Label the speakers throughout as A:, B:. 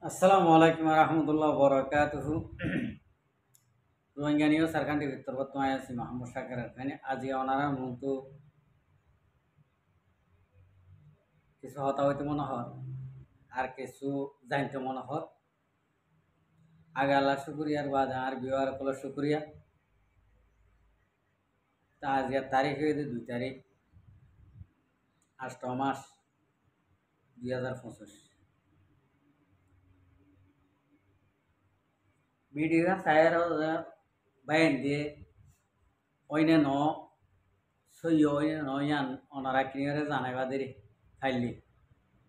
A: আসসালামু আলাইকুম রহমতুল্লাহ বরকাতুহু রোহিঙ্গা নিয়ে সারকান্ডি ভিতর বর্তমানে আছি মাহমুদ শাকের এখানে আজি ওনারা মূলত কিছু হতা হইতে মনে হয় আর কিছু জানতে মনে হয় আগে আল্লাহ শুক্রিয়ার বাদ আর বিহার কল শুক্রিয়া তা আজ তারিখ হয়েছে 2 তারিখ 8 মাস 2025 ভিডিও সায়ের বাইন দিয়ে ওইনে ন সই ওইনে নয়ান ওনারা কিনে জানাইবা দেরি খাইলি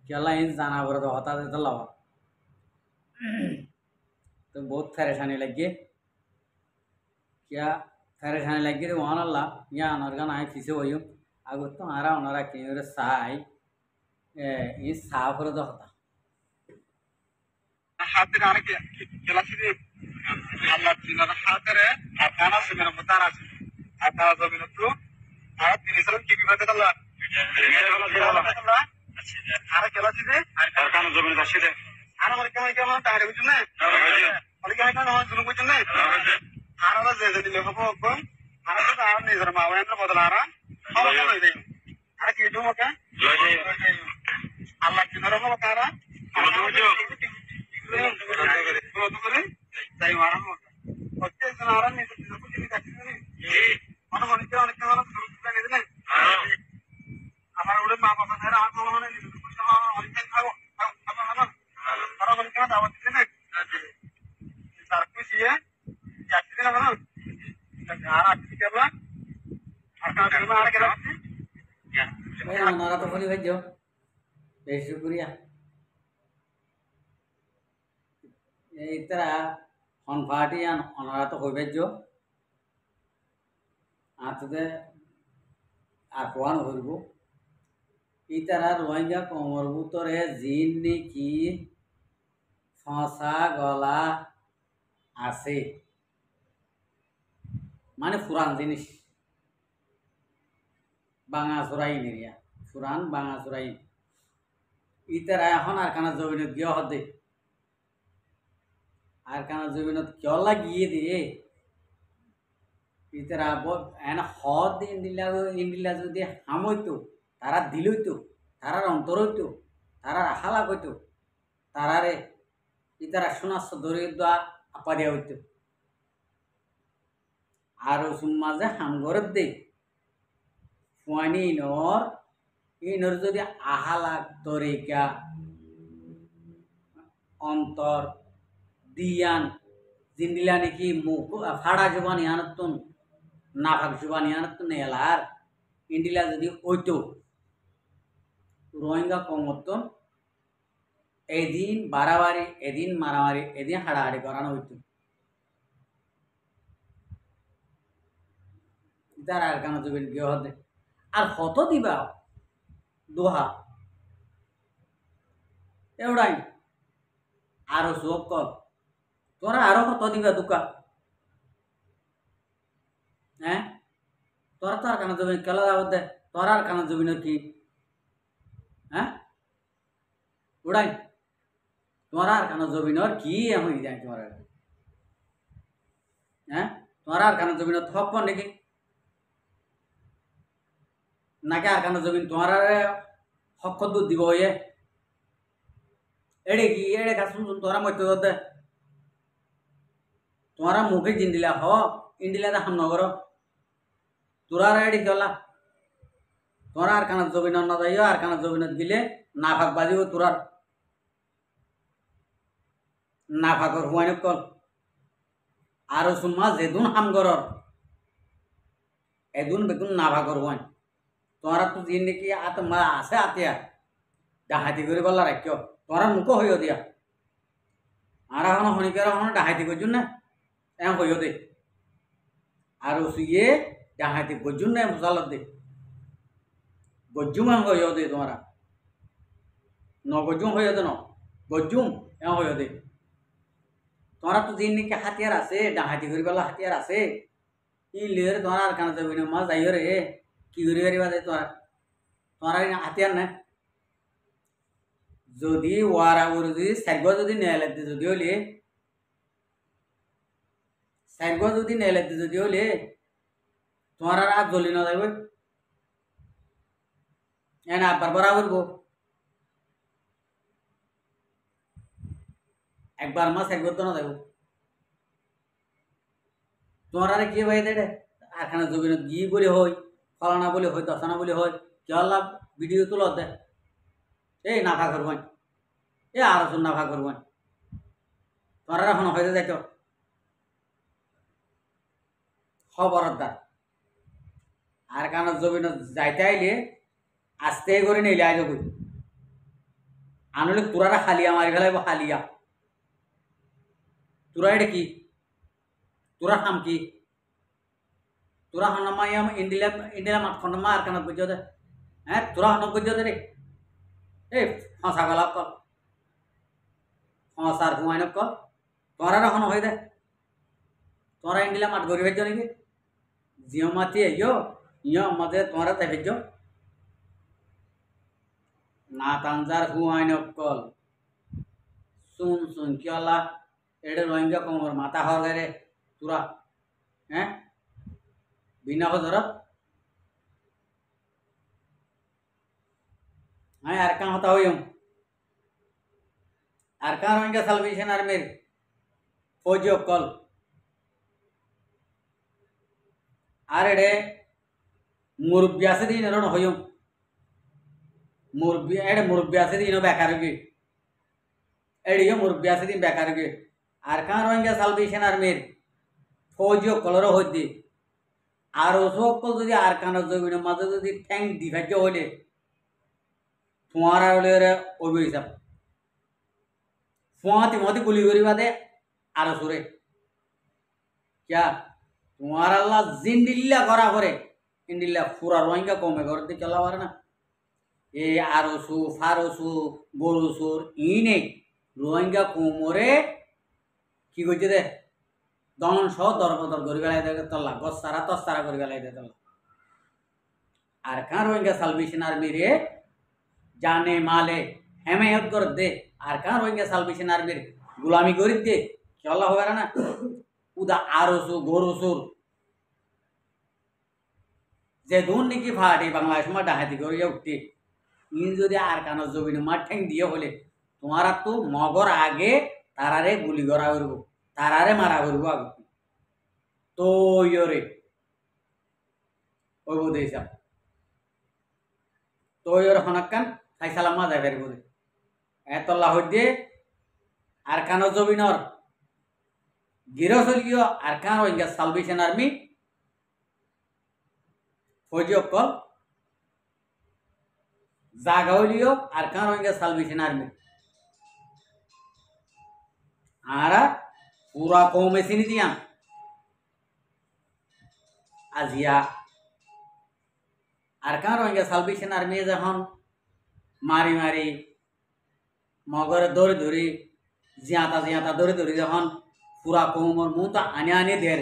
A: কেলা ইন জানাবার তো হতা দিতে লওয়া तो बहुत परेशानी लगी क्या परेशानी लगी तो वहाँ ला यहाँ अनर्गन आए किसे वही आगो तो आरा अनरा किन्हीं साई ये साफ कर दो होता
B: हातिर आने के जलासी दे अल्लाह जिन्ना हातिर है आकाना से मेरा मुतारा से आकाना से मेरा तो आया तीन साल की भी बात कल्ला आरा जलासी दे आकाना से मेरा दाशी दे आरा वाले क्या मालूम तारे कुछ नहीं वाले क्या है ना जुनून कुछ नहीं आरा वाला जैसे दिले को कौन आरा तो आरा नहीं जरा मावने तो बदला रहा हम क्या नहीं दें आरा क्यों तुम क्या अल्लाह जिन्ना रहा मुतारा তাই মারা হচ্ছে নারা নিতে কিছু কাছে নেই মনে মনে কি অনেক মানুষ জানে না আমার ওরে মা বাবা ধরে আর কোনো মানে অনেক খাও আমার আমার আর মনে কেন দাওয়াত দিতে না স্যার খুশি है যাচ্ছি না মানে আর আজকে কেবলা আর কাল আর কেন
A: भाई हमारा तो बोली भाई जो बेश शुक्रिया इतना हन फाटी यान हमारा तो कोई बेचो आते আর কোয়ান হইব ইতারা রোহিঙ্গা কোমর ভিতরে জিন নাকি ফসা গলা আছে মানে পুরান জিনিস বাঙা চোরাই নেরিয়া পুরান বাঙা চোরাই ইতারা এখন আর কানা জমিনত গিয়ে হদে আর কানা জমিনত কিয় লাগিয়ে দিয়ে ইতারা এন হদ ইন্ডিলা যদি হামইতো তারা দিলইতো তারার অন্তর হইতো তারার হালাক হইতো তারারে ইতারা সোনার ধরে দেওয়া আপা দেওয়া হইতো আর ওসুন মাঝে হামগরের দে ফুয়ানি ইনর যদি আহালাক তরিকা অন্তর দিয়ান জিন্দিলা নাকি মুখ ফাড়া জবানি আনতন নাফাক জবানি আনতন এলার ইন্ডিলা যদি ওইতো রোহিঙ্গা কমতন এদিন বাড়াবাড়ি এদিন মারামারি এদিন হাড়াহাড়ি করানো হইতো তার আর কেন জবিন গিয়ে হতে আর কত দিবা দোহা এওড়াই আরো চোখ কর তোরা আরো কত দিবা দোকা হ্যাঁ তোরা তো আর কেন জমিন কেলা যাবত দে তোরা আর কেন জমিনের কি হ্যাঁ ওড়াই তোরা আর কেন জমিনের কি আমি যাই তোমার হ্যাঁ তোরা আর কেন জমিনের থপ নাকি নাকি আর কেন জমিন তোমার হক দুধ দিব এ এড়ে কি এড়ে কাজ শুনছুন তোরা মধ্যে দে তোরা মুখে জিন্দিলা হ ইন্ডিলা হাম নগর তোরা এড়ি গলা তোরা আর কানা জমিন না যাইও আর কানা জমিনত গিলে না ভাগ বাজিব তোরার না ভাগর হুয়ানি কল আর শুনমা যেদুন হামগরর এদুন বেগুন না ভাগর হুয়ান তোরা তো দিন নাকি আত মা আছে আতিয়া ডাহাতি করে বলা রাখিও তোরা মুখ হইও দিয়া আর এখন শনিকার এখন ডাহাতি করছুন না এম হইও দে আর শুয়ে ডাহাতি গজুন না বুঝালত দে গজুম এম হইও দে তোমরা ন গজুম হইও দে ন গজুম এম হইও দে তোরা তো দিন নাকি হাতিয়ার আছে ডাহাতি করে বলা হাতিয়ার আছে ই লিয়ে তোরা আর কানা যাবি না মা যাইও রে কি করে পারিবা দে তোরা তোরা হাতিয়ার না যদি ওয়ারা ওর যদি সাইগো যদি নেলাতে যদি হলে সাইগো যদি নেলাতে যদি হলে তোমার আর আগ গলি না যাবে এনা আবার বরাবর গো একবার মা সাইগো তো না যাবো তোমার আর কি ভাই দেড়ে আরখানা জমিন গিয়ে বলে হয় ফলানা বলে হয় দশানা বলে হয় কেলা ভিডিও তুলো দে এই নাফা করবেন এ আরো শুন নাফা করবেন তোমার এখন হয়তো যাইতো খবরদার আর কারণ জমিন যাইতে আইলে আস্তে করে নিলে আইজ কই আনলে তোরা খালিয়া মারি ফেলাইব খালিয়া তোরা এটা কি তোরা নাম কি তোরা হনমা ইন্ডিয়া ইন্ডিয়া মাঠ খন্ডমা আর কানত বুঝো দে হ্যাঁ তোরা হন বুঝো দে রে এই ফাঁসা গলা কল ফাঁসার হুমায়ন কল তোরা হন হয়ে দে তোরা ইন্ডিয়া মাঠ গড়ি ভেজো নাকি জিও মাতি আইও ইয় মধ্যে তোরা তাই ভেজো না তানজার হুমায়ন কল শুন শুন কি আল্লাহ এটা রোহিঙ্গা কমর মাথা হওয়ার গায়ে তোরা হ্যাঁ বিনা ধরত হ্যাঁ আর কাম হতা হইম আর কার রোহিঙ্গা সালভেশন আর্মির ফৌজি কল আর এডে মুরব্বী আছে দিন এরণ হইম মুরব্বী এডে মুরব্বী আছে দিন বেকার গিয়ে এডিও মুরব্বী আছে দিন বেকার গিয়ে আর কার রোহিঙ্গা সালভেশন আর্মির ফৌজি কলরও হইতে আর সকল যদি আর কানের জমিনের মাঝে যদি ঠ্যাং ডিভাজ্য হইলে তোমার আর হলে ওই হিসাব ফুয়াতি মতি গুলি করি বাদে আরো সুরে क्या তোমার আল্লাহ জিন্দিল্লা করা করে ইন্দিল্লা পুরা রোহিঙ্গা কমে করে দিয়ে চলা পারে না এ আরসু ফারসু গরুসুর ই নেই রোহিঙ্গা কোমরে কি করছে দে দন সহ দরবদর করে গেলাই দেখে তল্লা গছ সারা তস সারা করে গেলাই দে তল্লা আর কার রোহিঙ্গা সালভেশন আর্মির জানে মালে হেমায়ত করে দে আর কার রোহিঙ্গা সালভেশন আর্মির গুলামি করে দে চলা হবে না উদা আরসু গরুসুর যে দুর্নীতি ফাটি বাংলাদেশ মা ডাহাতি করে উঠতে ইন যদি আর কানো জমিনে মাঠ ঠ্যাং দিয়ে হলে তোমার তো মগর আগে তারারে গুলি করা করবো তারারে মারা করবো আগে তো ইয়রে ওই বোধ হিসাব তো ইয়র হনাক্কান ফাইসালাম মা যাবে বোধ এতল্লা হইতে আর কানো জমিনর গিরসলিও আর কান রোহিঙ্গা সালভেশন আর্মি ফৌজি অকল জাগাউলিও আর কান রোহিঙ্গা সালভেশন আর্মি আর পুরা কমে চিনি দিয়া আজিয়া আর কান রোহিঙ্গা সালভেশন আর্মি যখন মারি মারি মগরে দৌড়ে ধরি জিয়াতা দৌড়ে ধরি যখন পুরা কমর মুহ তো আনে আনে দের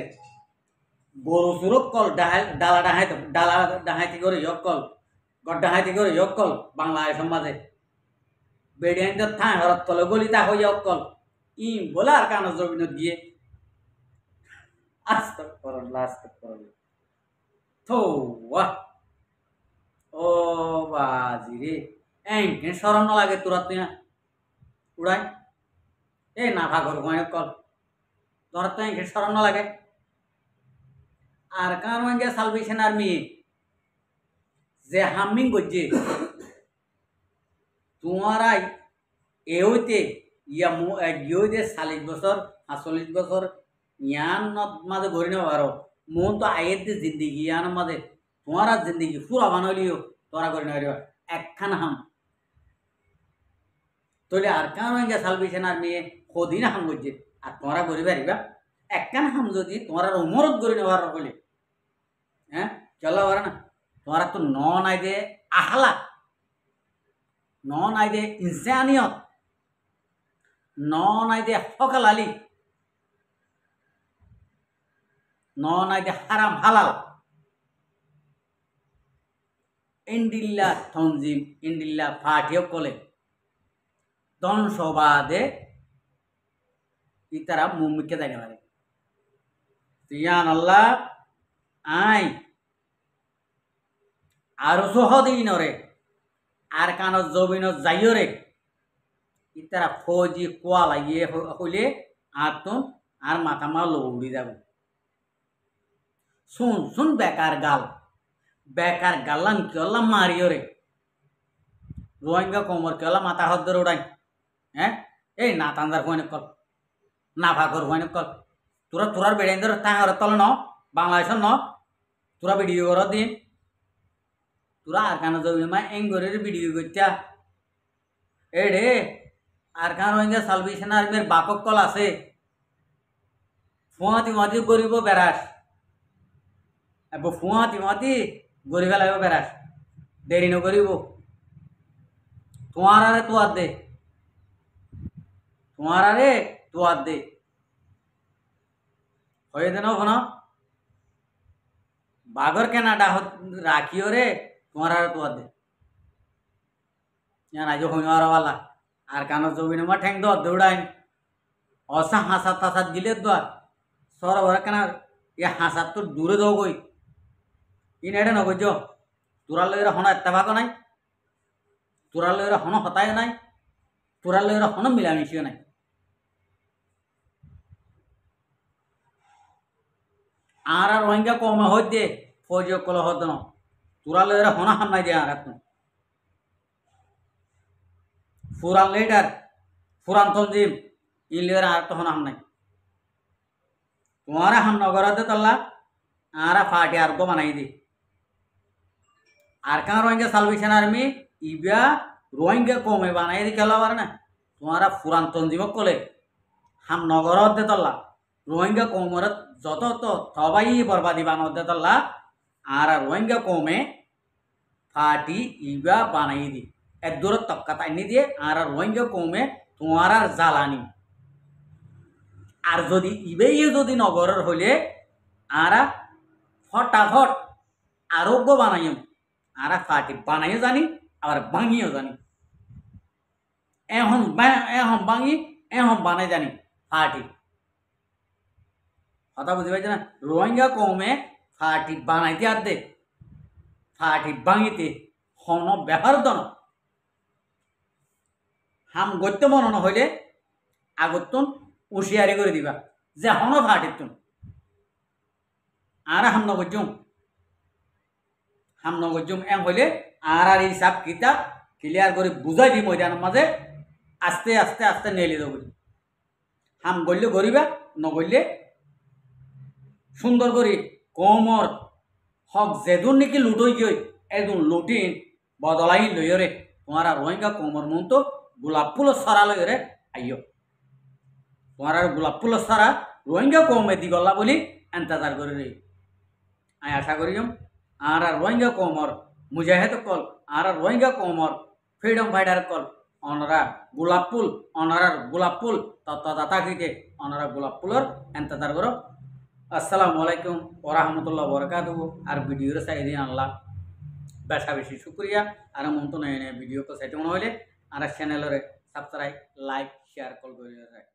A: গরু সুরক কল ডালা ডাহাইতে করে কল গড ডাহাইতে করে কল বাংলাদেশ মাঝে বেডিয়ান তো থাই হরত কল গলিতা হয়ে কল ই বলে আর কান জমিন গিয়ে আস্তে করল থো ও বাজি রে এন সরম না লাগে তোরা তুই উড়াই এ না ভাগর কল তোরা তো এন সরম না লাগে আর কান রোহিঙ্গা সালভেশন আর্মি যে হামিং করছে তোমারাই এওতে ইয়ে 40 বছর 45 বছর ইয়ান মাঝে ঘুরে নেওয়া পারো মন তো আয়ের যে জিন্দিগি ইয়ান মাঝে তোমারা জিন্দিগি পুরা বানালিও তোরা করে নেওয়া একখান হাম তোলে আর কান রোহিঙ্গা সালভেশন আর্মি কদিন হাম করছে আর তোমরা করে পারিবা একখান হাম যদি তোমরা উমরত করে নেওয়ার হলে হ্যাঁ চলা পারে না তোমরা তো নন আইদে আহলা নন আইদে ইনসানিয়ত নন আইদে হকাল আলী নন আইদে হারাম হালাল ইন্ডিল্লা তঞ্জিম ইন্ডিল্লা ফাটিও কলে ধ্বংসবাদে ইতারা মুমিকে জানি পারে ইয়ান আল্লাহ আই আর সহদিনরে আর কান জবিন যাইরে ইতারা ফৌজি কোয়া লাগিয়ে হইলে আর তো আর মাথা মা লৌড়ি যাব শুন শুন বেকার গাল্লাম কেলা মারিও রে রোহিঙ্গা কোমর কেলা মাথা হাত ধরে উড়াই হ্যাঁ এই না তান্দার হইনে কল না ভাগর হইনে কল তোরার বেড়াই ধর তাহার তল ন বাংলাদেশ ন তোরা ভিডিও কর দিন তোরা আর কানা যাবি মা এঙ্গরের ভিডিও করছা এ রে আর কান রোহিঙ্গা সালভেশন আর্মির বাপক কল আছে ফুয়াতি মাতি গরিব বেড়াস ফুয়াতি মাতি গরিবা লাগবে বেড়াস দেরি নকরিব তোমার আরে তোয়ার দে তোমার আরে তোয়ার দে হয়ে দেন ওখানে বাগর কেনাডা রাখিও রে তোমার আরে তোয়ার দে জানা যে হইয়ারওয়ালা আর কানের জমিনে মা ঠ্যাং দর দৌড়াইন অসা হাসাত টাসাত দিলে দর সর ওরা কেনা এ হাসাত তো দূরে যাও গই ইন এটা নগজ তোরা লইরা হন এত্তেভাগ নাই তোরা লইরা হন হতায় নাই তোরা লইরা হন মিলামিশিও নাই আর রোহিঙ্গা কমে হই দে ফৌজি কল হদ ন তোরা লইরা হন হাম নাই দে আর এখন ফুরান লিডার ফুরান তঞ্জিম ইন লইরা আর তো হন হাম নাই তোমারা হাম নগরাতে তল্লা আরা ফাটি আর গো বানাই দি আর কান রোহিঙ্গা সালভেশন আর্মি ইবা রোহিঙ্গা কমে বানাই দি খেলা পারে না তোমারা ফুরান তঞ্জিমক কলে হাম নগরত দে তল্লা রোহিঙ্গা কমর যত তো সবাই বরবাদি বানত দে তল্লা আর রোহিঙ্গা কমে ফাটি ইবা বানাই দি এক দূর তক্কা তাইনি দিয়ে আর রোহিঙ্গা কমে তোমার আর জ্বালানি আর যদি ইবেই যদি নগরের হইলে আরা ফটাফট আরোগ্য বানাইম আরা ফাটি বানাইও জানি আবার ভাঙিও জানি এখন ভাঙি এখন বানাই জানি ফাটি কথা বুঝতে পারছি না রোহিঙ্গা কমে ফাটি বানাইতে আর দে ফাটি ভাঙিতে হন ব্যবহার দন হাম গত্য মনন হইলে আগতুন হুঁশিয়ারি করে দিবা যে হন ফাটিতুন আর হাম নগজুম এম হইলে আর হিসাব কিতাব ক্লিয়ার করে বুঝাই দি ময়দানের মাঝে আস্তে আস্তে আস্তে নেলি দেব হাম গড়লে গরিবা নগরলে সুন্দর করে কোমর হক যেদুন নাকি লুটোই গিয়ে একদম লুটিন বদলাই লইরে তোমার রোহিঙ্গা কোমর মন তো গোলাপ ফুল সারা লইরে আইয় তোমার গোলাপ ফুল সারা রোহিঙ্গা কমে দি গলা বলি এন্তজার করে রে আমি আশা করিম আর রোহিঙ্গা কমর মুজাহিদ কল আর রোহিঙ্গা কমর ফ্রিডম ফাইটার কল অনরা গোলাপ ফুল তত্ত্বদাতা গীতে অনরা গোলাপ ফুলর এন্তজার করো আসসালামু আলাইকুম ওরহমতুল্লাহ বরকাতুহু আর ভিডিওর সাইদিন আল্লাহ বেশা বেশি শুক্রিয়া আর মন্ত নয় ভিডিও को সাইতে মনে হলে আর চ্যানেলরে সাবস্ক্রাইব লাইক শেয়ার কল করে রাখ